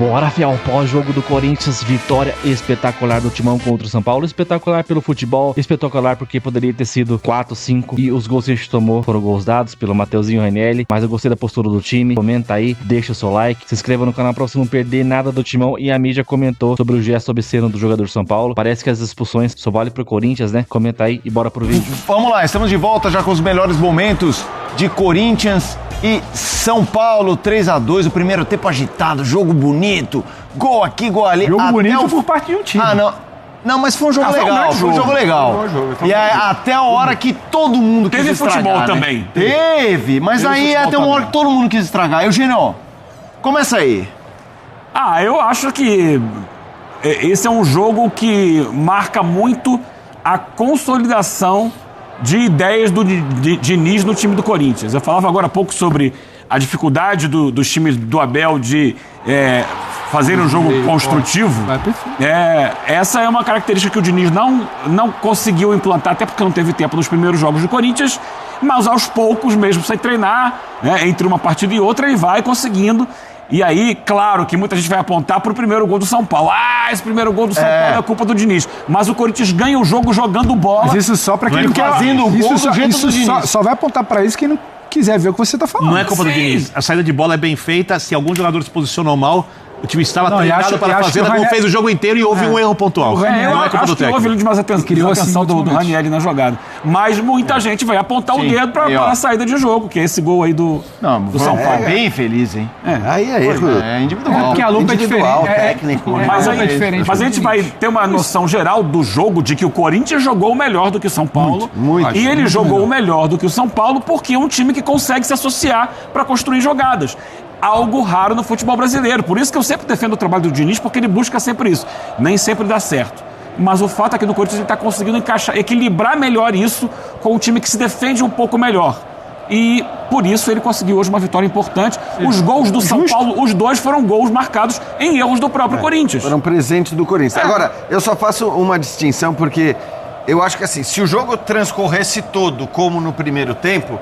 Bora, fiel, pós-jogo do Corinthians, vitória espetacular do Timão contra o São Paulo, espetacular pelo futebol, espetacular porque poderia ter sido 4, 5 e os gols que a gente tomou foram gols dados pelo Mateuzinho Ranieri, mas eu gostei da postura do time. Comenta aí, deixa o seu like, se inscreva no canal pra você não perder nada do Timão. E a mídia comentou sobre o gesto obsceno do jogador São Paulo, parece que as expulsões só valem pro Corinthians, né? Comenta aí e bora pro vídeo. Vamos lá, estamos de volta já com os melhores momentos de Corinthians e São Paulo, 3-2, o primeiro tempo agitado, jogo bonito, gol aqui, gol ali. Jogo bonito por parte de um time. Não, mas foi um jogo legal, foi um jogo legal. E até a hora que todo mundo quis estragar. Teve futebol, né? também. Teve, mas aí até uma hora que todo mundo quis estragar. Eugênio, começa aí. Eu acho que esse é um jogo que marca muito a consolidação de ideias do Diniz no time do Corinthians. Eu falava agora há pouco sobre a dificuldade dos times do Abel de fazerem um jogo construtivo. Essa é uma característica que o Diniz não conseguiu implantar, até porque não teve tempo nos primeiros jogos do Corinthians, mas aos poucos, mesmo sem treinar, entre uma partida e outra, ele vai conseguindo. E aí, claro que muita gente vai apontar para o primeiro gol do São Paulo. Esse primeiro gol do São Paulo é culpa do Diniz. Mas o Corinthians ganha o jogo jogando bola. Mas isso só para quem não quer fazendo o gol do jeito do Diniz. Só vai apontar para isso quem não quiser ver o que você está falando. Não é culpa do Diniz. A saída de bola é bem feita. Se algum jogador se posicionou mal, o time estava treinado para fazer, como fez o jogo inteiro e houve um erro pontual. Não é culpa do técnico. Houve demais atenção do Ranieri na jogada. Mas muita gente vai apontar o dedo para a saída de jogo, que é esse gol aí do São Paulo. Bem feliz, hein? Aí é erro. É individual. Porque a lupa é diferente. Técnico. Mas a gente vai ter uma noção geral do jogo de que o Corinthians jogou melhor do que o São Paulo. Muito. E ele jogou melhor do que o São Paulo porque é um time que consegue se associar para construir jogadas. Algo raro no futebol brasileiro. Por isso que eu sempre defendo o trabalho do Diniz, porque ele busca sempre isso. Nem sempre dá certo. Mas o fato é que no Corinthians ele está conseguindo equilibrar melhor isso com um time que se defende um pouco melhor. E por isso ele conseguiu hoje uma vitória importante. Os gols do São Paulo, os dois foram gols marcados em erros do próprio Corinthians. Foram presentes do Corinthians. Agora, eu só faço uma distinção porque eu acho que assim, se o jogo transcorresse todo como no primeiro tempo,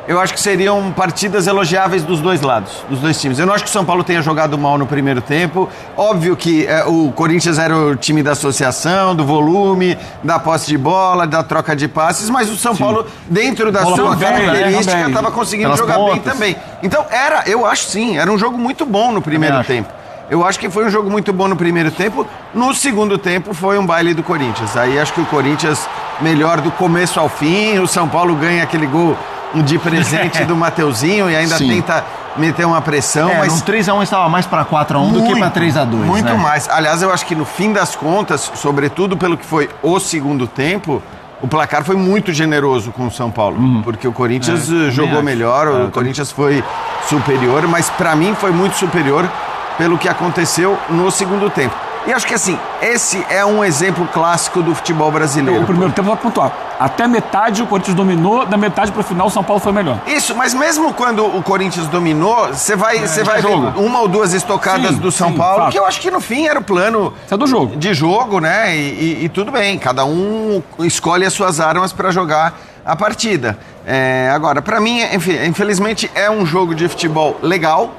eu acho que seriam partidas elogiáveis dos dois lados, dos dois times. Eu não acho que o São Paulo tenha jogado mal no primeiro tempo. Óbvio que o Corinthians era o time da associação, do volume, da posse de bola, da troca de passes, mas o São Paulo, dentro da sua característica, estava conseguindo jogar bem também. Então, eu acho sim, era um jogo muito bom no primeiro tempo. Eu acho que foi um jogo muito bom no primeiro tempo. No segundo tempo foi um baile do Corinthians. Aí acho que o Corinthians melhor do começo ao fim. O São Paulo ganha aquele gol de presente do Mateuzinho e ainda tenta meter uma pressão. Mas no 3-1 estava mais para 4-1 do que para 3-2. Muito mais. Aliás, eu acho que no fim das contas, sobretudo pelo que foi o segundo tempo, o placar foi muito generoso com o São Paulo. Porque o Corinthians jogou melhor, o Corinthians foi superior, mas para mim foi muito superior pelo que aconteceu no segundo tempo. E acho que assim, esse é um exemplo clássico do futebol brasileiro. O primeiro tempo, vou pontuar. Até metade o Corinthians dominou, da metade para o final o São Paulo foi melhor. Isso, mas mesmo quando o Corinthians dominou, você vai ver uma ou duas estocadas do São Paulo, fato. Que eu acho que no fim era o plano do jogo. De jogo, né? E tudo bem, cada um escolhe as suas armas para jogar a partida. Agora, para mim, infelizmente, é um jogo de futebol legal,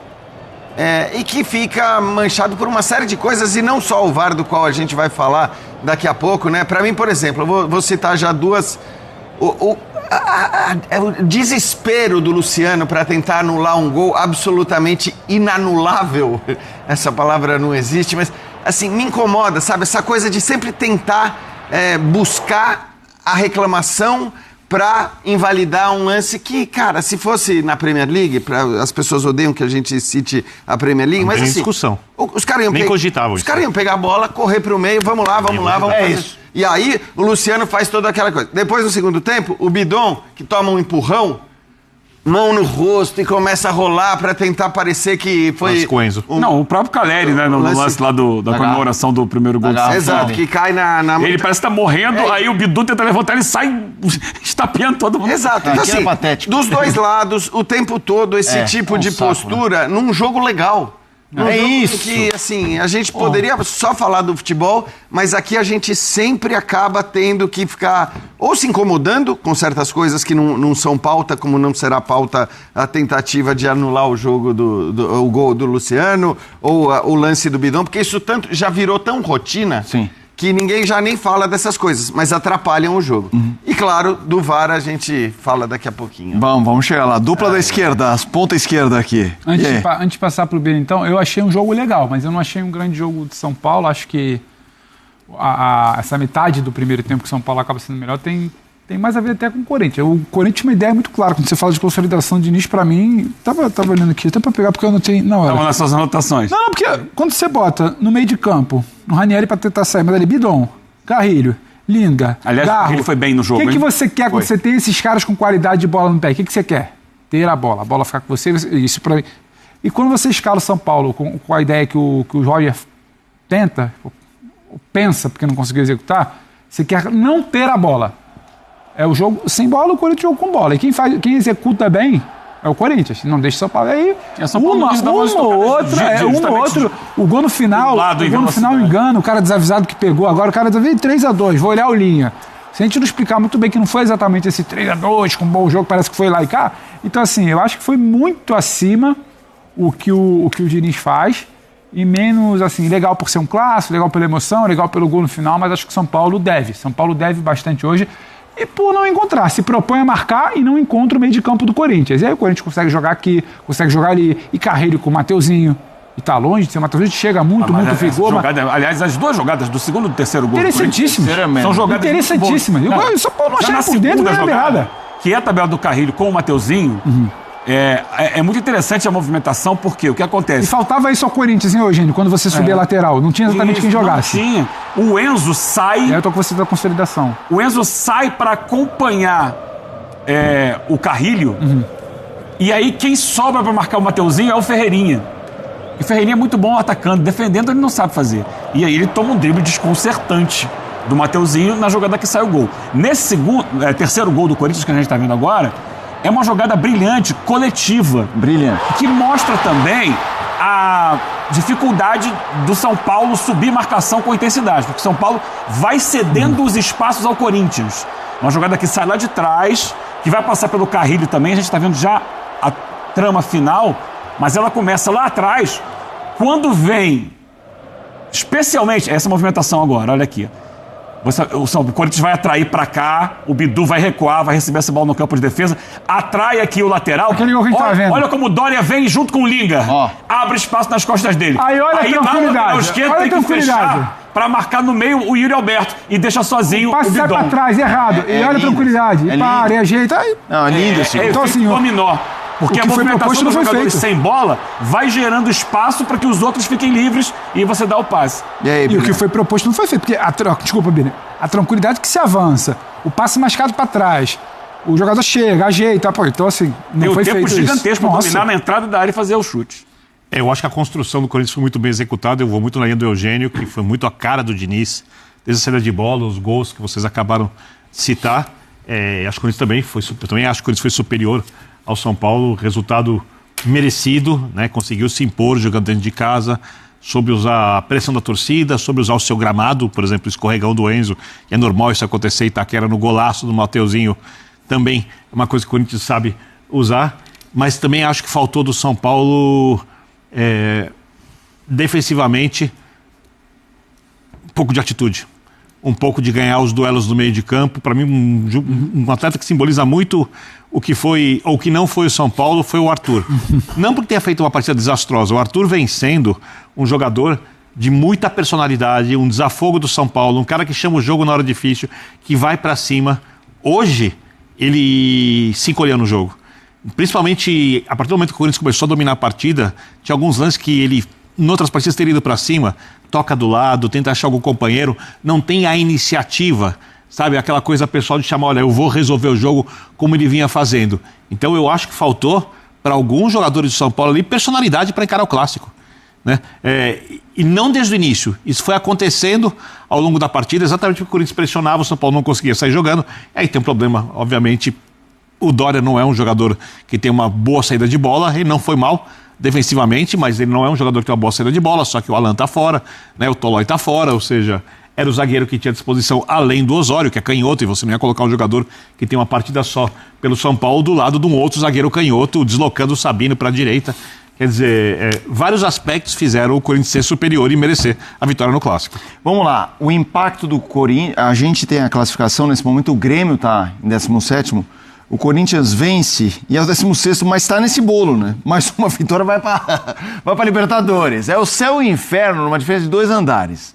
e que fica manchado por uma série de coisas, e não só o VAR, do qual a gente vai falar daqui a pouco, né? Para mim, por exemplo, eu vou citar já duas. O desespero do Luciano para tentar anular um gol absolutamente inanulável. Essa palavra não existe, mas assim, me incomoda, sabe? Essa coisa de sempre tentar buscar a reclamação para invalidar um lance que, cara, se fosse na Premier League, as pessoas odeiam que a gente cite a Premier League, mas assim, discussão. Os caras iam iam pegar a bola, correr pro meio, vamos lá, vamos fazer isso. E aí o Luciano faz toda aquela coisa. Depois, no segundo tempo, o Bidon, que toma um empurrão, mão no rosto e começa a rolar pra tentar parecer que foi... Não, o próprio Caleri, né? No lance lá da comemoração do primeiro gol do São Paulo. Exato, que cai na... Ele parece que tá morrendo, aí o Bidu tenta levantar, ele sai estapeando todo mundo. Exato, então assim, dos dois lados, o tempo todo, esse tipo de postura num jogo legal. É isso. Que, assim, a gente poderia só falar do futebol, mas aqui a gente sempre acaba tendo que ficar ou se incomodando com certas coisas que não são pauta, como não será pauta a tentativa de anular o jogo o gol do Luciano, ou o lance do Bidon, porque isso já virou tão rotina. Sim. Que ninguém já nem fala dessas coisas, mas atrapalham o jogo. E claro, do VAR a gente fala daqui a pouquinho. Vamos chegar lá. Dupla da esquerda, as ponta esquerda aqui. Antes de passar pro Bira, então, eu achei um jogo legal, mas eu não achei um grande jogo de São Paulo. Acho que essa metade do primeiro tempo que São Paulo acaba sendo melhor tem mais a ver até com o Corinthians. O Corinthians tinha uma ideia muito clara. Quando você fala de consolidação de início, pra mim, tava olhando aqui, até pra pegar, porque eu não tenho... Não, Vamos nas suas anotações. Não, porque quando você bota no meio de campo, no Ranieri pra tentar sair, mas ali, Bidon, Carrilho, Linga, aliás, Garro, ele foi bem no jogo, O que você quer quando você tem esses caras com qualidade de bola no pé? O que você quer? Ter a bola ficar com você, isso pra mim. E quando você escala o São Paulo com a ideia que o Roger tenta, pensa, porque não conseguiu executar, você quer não ter a bola. É o jogo sem bola, o Corinthians joga com bola. E quem executa bem é o Corinthians. Não deixa São Paulo. Aí, uma ou outra. O gol no final, engana. O cara desavisado que pegou. Agora o cara veio 3-2. Vou olhar o linha. Se a gente não explicar muito bem que não foi exatamente esse 3-2 com um bom jogo, parece que foi lá e cá. Então, assim, eu acho que foi muito acima o que o Diniz faz. E menos, assim, legal por ser um clássico, legal pela emoção, legal pelo gol no final, mas acho que São Paulo deve bastante hoje. E por não encontrar, se propõe a marcar e não encontra o meio de campo do Corinthians. E aí o Corinthians consegue jogar aqui, consegue jogar ali, e Carrilho com o Mateuzinho. E tá longe de ser o Mateuzinho, chega muito vigor. Aliás, as duas jogadas do segundo e do terceiro gol interessantíssimas. São jogadas interessantíssimas. O São Paulo não achava por dentro, não era nada. Que é a tabela do Carrilho com o Mateuzinho. É muito interessante a movimentação, porque o que acontece... E faltava isso ao Corinthians, hein, Eugênio? Quando você subia a lateral. Não tinha exatamente quem jogasse. Não tinha. O Enzo sai... Eu tô com você da consolidação. O Enzo sai para acompanhar o Carrilho. E aí quem sobra para marcar o Mateuzinho é o Ferreirinha. E o Ferreirinha é muito bom atacando. Defendendo ele não sabe fazer. E aí ele toma um drible desconcertante do Mateuzinho na jogada que sai o gol. Nesse terceiro gol do Corinthians que a gente está vendo agora... É uma jogada brilhante, coletiva. Brilhante. Que mostra também a dificuldade do São Paulo subir marcação com intensidade. Porque o São Paulo vai cedendo os espaços ao Corinthians. Uma jogada que sai lá de trás, que vai passar pelo Carrilho também. A gente está vendo já a trama final, mas ela começa lá atrás. Quando vem, especialmente, essa movimentação agora, olha aqui. O Corinthians vai atrair para cá, o Bidu vai recuar, vai receber essa bola no campo de defesa, atrai aqui o lateral. Olha como o Dória vem junto com o Linga. Abre espaço nas costas dele. Aí olha a tranquilidade. Esquerdo tem que fechar para marcar no meio o Yuri Alberto e deixa sozinho o Bidon. Sai para trás, errado. E olha a tranquilidade. E para, e ajeita. Não, é lindo esse então, assim, dominó. Porque a movimentação dos jogadores sem bola vai gerando espaço para que os outros fiquem livres e você dá o passe. E o que foi proposto não foi feito. Porque desculpa, Bina. A tranquilidade que se avança, o passe mascado para trás, o jogador chega, ajeita. Então, assim, não foi feito isso. Tem um tempo gigantesco para dominar na entrada da área e fazer o chute. Eu acho que a construção do Corinthians foi muito bem executada. Eu vou muito na linha do Eugênio, que foi muito a cara do Diniz. Desde a saída de bola, os gols que vocês acabaram de citar. Acho que o Corinthians também acho que o Corinthians foi superior ao São Paulo, resultado merecido, né? Conseguiu se impor jogando dentro de casa, soube usar a pressão da torcida, soube usar o seu gramado, por exemplo, o escorregão do Enzo, e é normal isso acontecer, Itaquera no golaço do Mateuzinho, também é uma coisa que o Corinthians sabe usar, mas também acho que faltou do São Paulo defensivamente um pouco de atitude, um pouco de ganhar os duelos no meio de campo. Para mim, um atleta que simboliza muito o que foi, ou que não foi o São Paulo, foi o Arthur. Não porque tenha feito uma partida desastrosa. O Arthur vem sendo um jogador de muita personalidade, um desafogo do São Paulo, um cara que chama o jogo na hora difícil, que vai para cima. Hoje, ele se encolheu no jogo. Principalmente, a partir do momento que o Corinthians começou a dominar a partida, tinha alguns lances que ele, em outras partidas, teria ido para cima, toca do lado, tenta achar algum companheiro, não tem a iniciativa, sabe? Aquela coisa pessoal de chamar, olha, eu vou resolver o jogo como ele vinha fazendo. Então eu acho que faltou para alguns jogadores de São Paulo ali personalidade para encarar o clássico, né? E não desde o início. Isso foi acontecendo ao longo da partida, exatamente porque o Corinthians pressionava, o São Paulo não conseguia sair jogando. Aí tem um problema, obviamente, o Dória não é um jogador que tem uma boa saída de bola, ele não foi mal defensivamente, mas ele não é um jogador que tem uma boa saída de bola, só que o Alan tá fora, né? O Tolói tá fora, ou seja, era o zagueiro que tinha à disposição, além do Osório, que é canhoto, e você não ia colocar um jogador que tem uma partida só pelo São Paulo do lado de um outro zagueiro canhoto, deslocando o Sabino para a direita. Quer dizer, vários aspectos fizeram o Corinthians ser superior e merecer a vitória no Clássico. Vamos lá, o impacto do Corinthians, a gente tem a classificação nesse momento, o Grêmio está em 17º, o Corinthians vence e é o 16º, mas está nesse bolo, né? Mais uma vitória vai para Libertadores. É o céu e o inferno, numa diferença de 2 andares.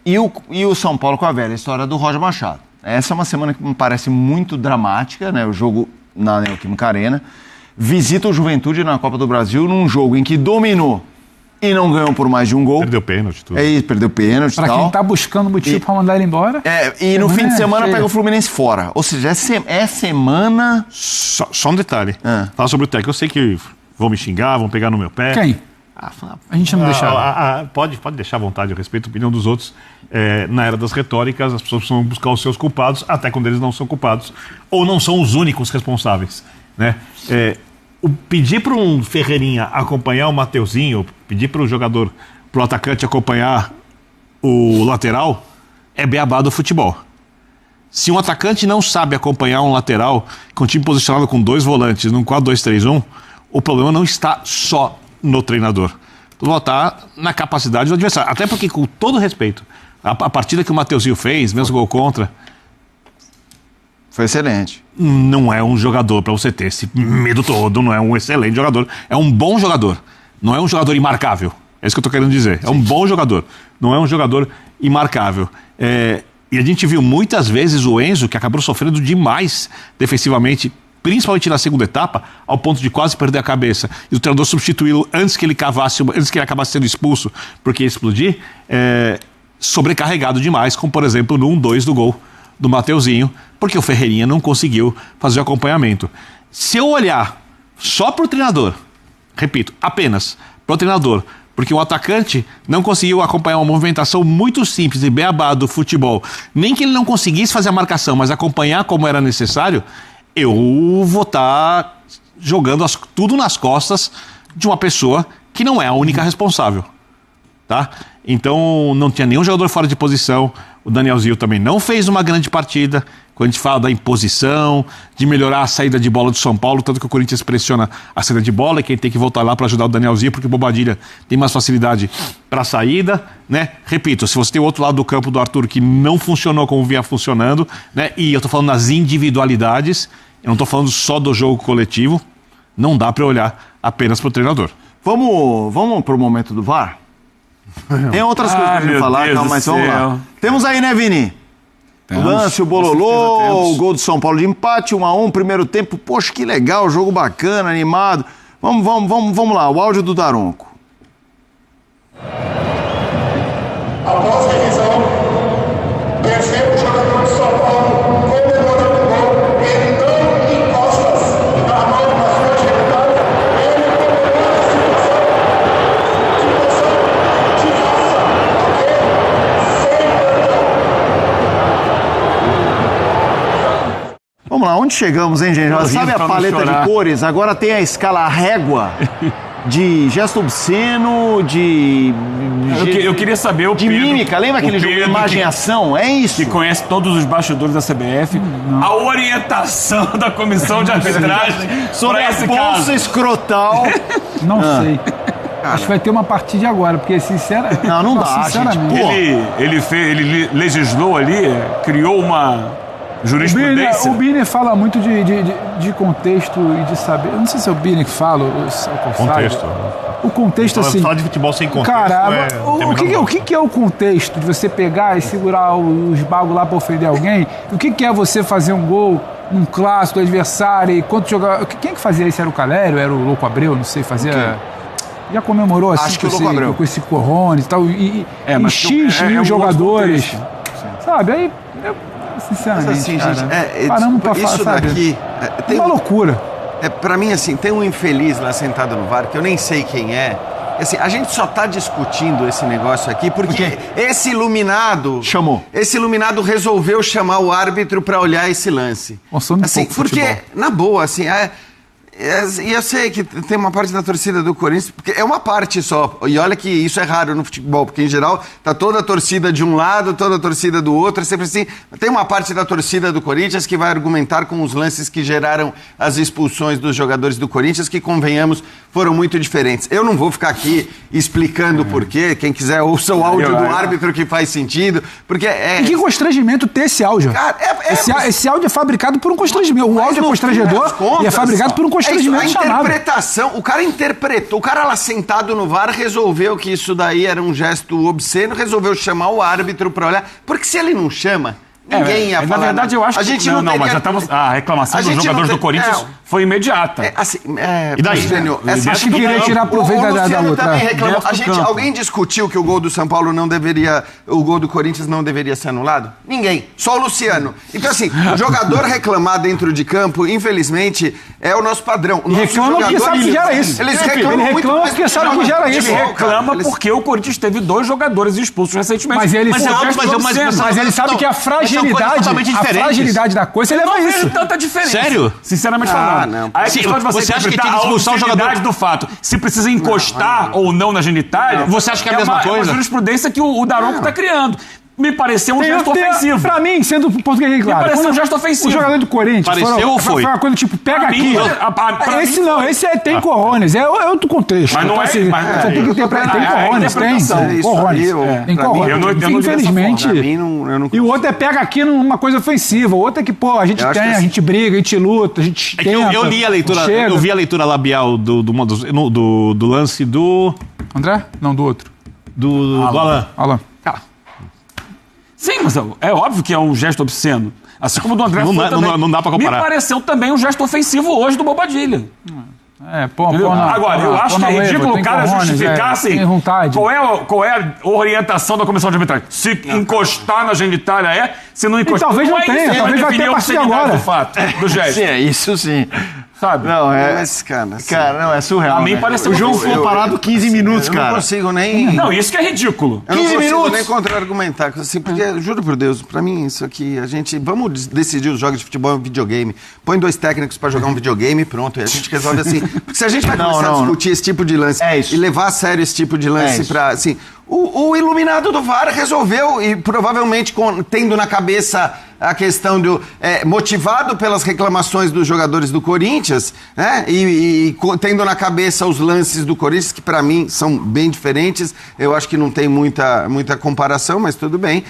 E o São Paulo com a velha história do Roger Machado. Essa é uma semana que me parece muito dramática, né? O jogo na Neoquímica Arena. Visita o Juventude na Copa do Brasil num jogo em que dominou e não ganhou por mais de um gol. Perdeu pênalti, tudo. Perdeu pênalti e tal. Pra quem tá buscando motivo pra mandar ele embora. E no fim de semana pega o Fluminense fora. Ou seja, é semana... Só um detalhe. Fala sobre o técnico. Eu sei que vão me xingar, vão pegar no meu pé. Quem? A gente não deixa. Pode deixar à vontade, eu respeito a opinião dos outros. Na era das retóricas, as pessoas precisam buscar os seus culpados, até quando eles não são culpados, ou não são os únicos responsáveis, né? Pedir para um Ferreirinha acompanhar o Mateuzinho, pedir para o jogador, para o atacante acompanhar o lateral, é beabá do futebol. Se um atacante não sabe acompanhar um lateral, com o time posicionado com 2 volantes, num 4-2-3-1, o problema não está só no treinador. Tudo está na capacidade do adversário. Até porque, com todo respeito, a partida que o Mateuzinho fez, mesmo gol contra... Foi excelente. Não é um jogador para você ter esse medo todo, não é um excelente jogador. É um bom jogador. Não é um jogador imarcável. É isso que eu estou querendo dizer. É um bom jogador. Não é um jogador imarcável. E a gente viu muitas vezes o Enzo, que acabou sofrendo demais defensivamente, principalmente na segunda etapa, ao ponto de quase perder a cabeça, e o treinador substituí-lo antes que ele acabasse sendo expulso, porque ia explodir, sobrecarregado demais, como por exemplo no 1-2 do gol do Mateuzinho, porque o Ferreirinha não conseguiu fazer o acompanhamento. Se eu olhar só para o treinador, repito, apenas para o treinador, porque o atacante não conseguiu acompanhar uma movimentação muito simples e beabá do futebol, nem que ele não conseguisse fazer a marcação, mas acompanhar como era necessário, eu vou estar jogando tudo nas costas de uma pessoa que não é a única responsável, tá? Então não tinha nenhum jogador fora de posição, o Danielzinho também não fez uma grande partida. Quando a gente fala da imposição, de melhorar a saída de bola do São Paulo, tanto que o Corinthians pressiona a saída de bola, e quem tem que voltar lá para ajudar o Danielzinho, porque o Bobadilha tem mais facilidade para a saída, né? Repito, se você tem o outro lado do campo do Arthur que não funcionou como vinha funcionando, né? E eu estou falando nas individualidades, eu não estou falando só do jogo coletivo, não dá para olhar apenas para o treinador. Vamos pro momento do VAR? Tem outras coisas pra gente falar, calma, mas vamos lá. Temos aí, né, Vini? O lance, o bololô, o gol do São Paulo de empate, 1-1, primeiro tempo. Poxa, que legal, jogo bacana, animado. Vamos lá, o áudio do Daronco. Após a revisão, percebo o jogador de São Paulo comemorando o gol, ele não encosta a mão na sua genital, ele comemora a situação de raça, sem perdão. Vamos lá, onde chegamos, hein, gente? Sabe a paleta de cores? Agora tem a escala, a régua de gesto obsceno, Eu queria saber o de Pedro, mímica. Lembra aquele jogo imagem-ação? É isso. que conhece todos os bastidores da CBF, a orientação da comissão de arbitragem Sobre para a esse bolsa caso. escrotal. Não sei. Acho que vai ter uma partida agora, porque sinceramente. Não dá, sinceramente. gente. Pô. Ele legislou ali, criou uma jurisprudência. O Biner fala muito de contexto e de saber. Eu não sei se é o Biner que fala, ou se é o Calçado. Contexto. O contexto, assim. Falar de futebol sem contexto. Cara, o que é o contexto de você pegar e segurar os bagos lá pra ofender alguém? O que é você fazer um gol num clássico do adversário? E quanto jogar. Quem que fazia isso? Era o Calério? Era o Louco Abreu? Não sei, fazia. Já comemorou assim Acho que o Louco Abreu. com esse Corrone e tal. E mas X mil um jogadores. outro Sabe? Aí. Sinceramente, Mas assim, cara, gente, paramos pra falar, isso sabe? daqui É uma loucura. Pra mim, assim, tem um infeliz lá sentado no VAR, que eu nem sei quem é. Assim, a gente só tá discutindo esse negócio aqui porque esse iluminado... Chamou. Esse iluminado resolveu chamar o árbitro pra olhar esse lance. Consome assim, pouco porque, futebol. na boa, assim, E eu sei que tem uma parte da torcida do Corinthians, porque é uma parte só, e olha que isso é raro no futebol, porque em geral tá toda a torcida de um lado, toda a torcida do outro, é sempre assim. Tem uma parte da torcida do Corinthians que vai argumentar com os lances que geraram as expulsões dos jogadores do Corinthians, que, convenhamos, foram muito diferentes. Eu não vou ficar aqui explicando por quê, quem quiser ouça o áudio do árbitro que faz sentido, porque E que constrangimento ter esse áudio. Cara, esse áudio é fabricado por um constrangimento. O áudio é constrangedor e é fabricado por um constrangimento a chamado. interpretação, o cara interpretou, o cara lá sentado no VAR resolveu que isso daí era um gesto obsceno, resolveu chamar o árbitro pra olhar, porque se ele não chama, ninguém ia falar. Na verdade, eu acho a gente que... não, mas já estamos... A reclamação dos jogadores do Corinthians foi imediata. E daí? Acho que queria tirar proveito da outra. Também reclamou. Alguém discutiu que o gol do São Paulo não deveria... O gol do Corinthians não deveria ser anulado? Ninguém. Só o Luciano. Então, assim, o jogador reclamar dentro de campo, infelizmente, é o nosso padrão. O nosso Reclama porque sabe que gera isso. Eles Ele reclamam muito reclama mais porque sabe que gera isso. Ele reclama porque o Corinthians teve 2 jogadores expulsos recentemente. Mas ele Mas ele sabe que a fragilidade da coisa, ele Eu leva não isso. vejo tanta diferença. Sério? Sinceramente falando. não. Aí a Sim, questão de você acha que interpretar tinha que expulsar o a jogador? utilidade do fato. Se precisa encostar ou não na genitália... Você acha que é a mesma É uma coisa? jurisprudência que o Daronco está criando. Me pareceu um gesto ofensivo. Pra mim, sendo português claro. pareceu quando um gesto ofensivo. O jogador do Corinthians... Pareceu ou foi? Foi uma coisa tipo, pega Pra aqui. mim, pra Esse mim não, esse tem corrones. É outro contexto. Mas não Então, é- assim, mas- você tem que interpretar. Tem é a corrones, tem. interpretação. Tem Isso corrones. aí, Tem pra mim, corrones. eu não entendo dessa Infelizmente... forma. Pra mim, eu não E o outro é pega aqui numa coisa ofensiva. O outro é que, pô, a gente Eu acho tem, que a gente briga, a gente luta, a gente É que tenta. eu li a leitura, chega. eu vi a leitura labial do lance do André? Não, do outro. do Alan. Alan. Sim, mas é óbvio que é um gesto obsceno. Assim como o do André Não foi dá- também. não dá pra comparar. Me pareceu também um gesto ofensivo hoje do Bobadilha. Pô, Agora, eu acho que é ridículo o cara justificar assim. Tem vontade. Qual é a orientação da comissão de arbitragem? Se encostar na genitália se não encostar. talvez não tenha, isso, talvez vai ter a partir de agora. Do fato, do gesto. Sim, é isso sim. Sabe? Não, Mas, cara, assim, Cara, não, é surreal. A mim né? pareceu O jogo ofensivo. foi parado 15 minutos, eu não cara. consigo nem... Não, isso que é ridículo. Eu não 15 consigo minutos. nem contra-argumentar, assim, porque, juro por Deus, pra mim isso aqui, vamos decidir os jogos de futebol em videogame. Põe 2 técnicos pra jogar um videogame e pronto, e a gente resolve assim. Porque se a gente vai começar a discutir esse tipo de lance isso. e levar a sério esse tipo de lance pra, assim, o iluminado do VAR resolveu e provavelmente tendo na cabeça a questão do motivado pelas reclamações dos jogadores do Corinthians, né? Tendo na cabeça os lances do Corinthians, que pra mim são bem diferentes, eu acho que não tem muita comparação, mas tudo bem.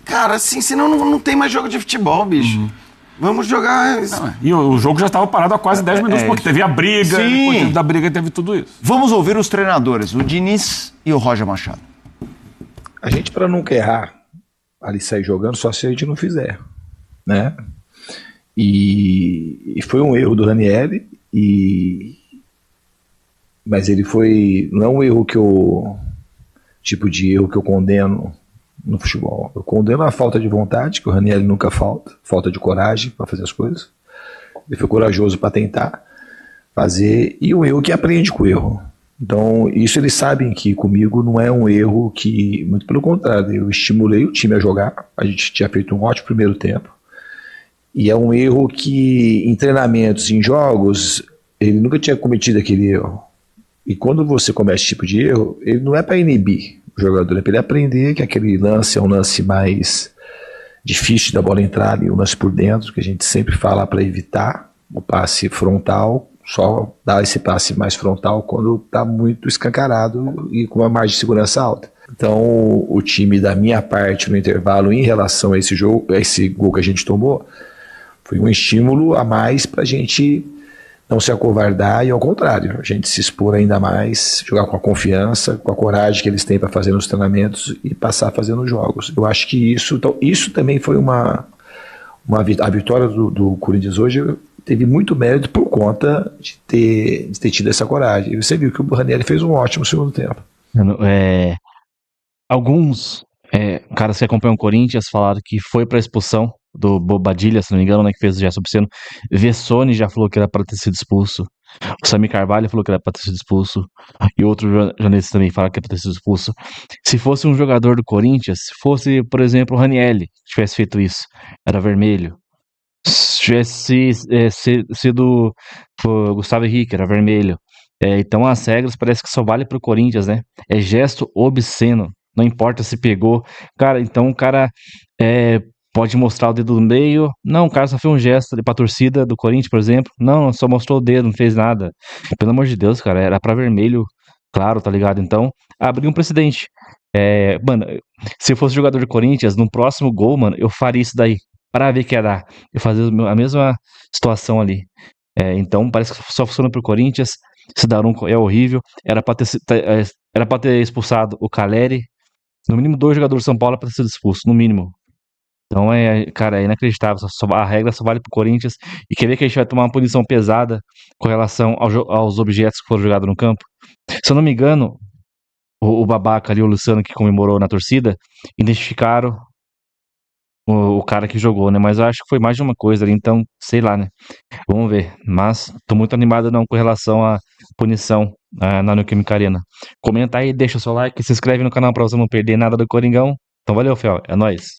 Cara, assim, senão não tem mais jogo de futebol, bicho. Vamos jogar. E o jogo já estava parado há quase 10 minutos, porque teve a briga, Sim. depois da briga teve tudo isso. Vamos ouvir os treinadores, o Diniz e o Roger Machado. A gente, para nunca errar, ali sair jogando, só se a gente não fizer, né? E foi um erro do Ranieri, mas ele não é um erro tipo de erro que eu condeno no futebol. Eu condeno a falta de vontade, que o Ranieri nunca falta de coragem para fazer as coisas. Ele foi corajoso para tentar fazer, e o erro que aprende com o erro. Então, isso eles sabem que comigo não é um erro que, muito pelo contrário, eu estimulei o time a jogar, a gente tinha feito um ótimo primeiro tempo, e é um erro que em treinamentos, em jogos, ele nunca tinha cometido aquele erro. E quando você comete esse tipo de erro, ele não é para inibir o jogador, é para ele aprender que aquele lance é um lance mais difícil da bola entrar e o lance por dentro, que a gente sempre fala para evitar o passe frontal, só dar esse passe mais frontal quando está muito escancarado e com uma margem de segurança alta. Então, o time da minha parte no intervalo em relação a esse jogo, a esse gol que a gente tomou, foi um estímulo a mais para a gente não se acovardar e, ao contrário, a gente se expor ainda mais, jogar com a confiança, com a coragem que eles têm para fazer nos treinamentos e passar a fazer nos jogos. Eu acho que isso também foi a vitória do Corinthians hoje teve muito mérito por conta de ter tido essa coragem. E você viu que o Ranieri fez um ótimo segundo tempo. Alguns caras que acompanham o Corinthians falaram que foi pra expulsão do Bobadilha, se não me engano, né, que fez o gesto obsceno. Vessone já falou que era pra ter sido expulso. O Sami Carvalho falou que era pra ter sido expulso. E outro jornalista também fala que era pra ter sido expulso. Se fosse um jogador do Corinthians, se fosse, por exemplo, o Ranieri, que tivesse feito isso, era vermelho. Se tivesse sido o Gustavo Henrique, era vermelho. Então as regras parece que só vale pro Corinthians, né? É gesto obsceno. Não importa se pegou. Cara, então o cara pode mostrar o dedo no meio. Não, o cara só fez um gesto ali pra torcida do Corinthians, por exemplo. Não, só mostrou o dedo, não fez nada. Pelo amor de Deus, cara, era pra vermelho, claro, tá ligado? Então, abriu um precedente. Mano, se eu fosse jogador do Corinthians, no próximo gol, mano, eu faria isso daí. Pra ver que ia dar. Eu fazia a mesma situação ali. Então, parece que só funciona pro Corinthians. Esse Daronco é horrível. Era pra ter expulsado o Caleri. No mínimo, 2 jogadores do São Paulo para ter sido expulso, no mínimo. Então, cara, é inacreditável. A regra só vale pro Corinthians. E quer ver que a gente vai tomar uma punição pesada com relação aos objetos que foram jogados no campo? Se eu não me engano, o babaca ali, o Luciano, que comemorou na torcida, identificaram o cara que jogou, né? Mas eu acho que foi mais de uma coisa ali, então, sei lá, né? Vamos ver. Mas tô muito animado não com relação à punição na Neoquímica Arena. Comenta aí, deixa o seu like, se inscreve no canal pra você não perder nada do Coringão. Então valeu, Fel. É nóis.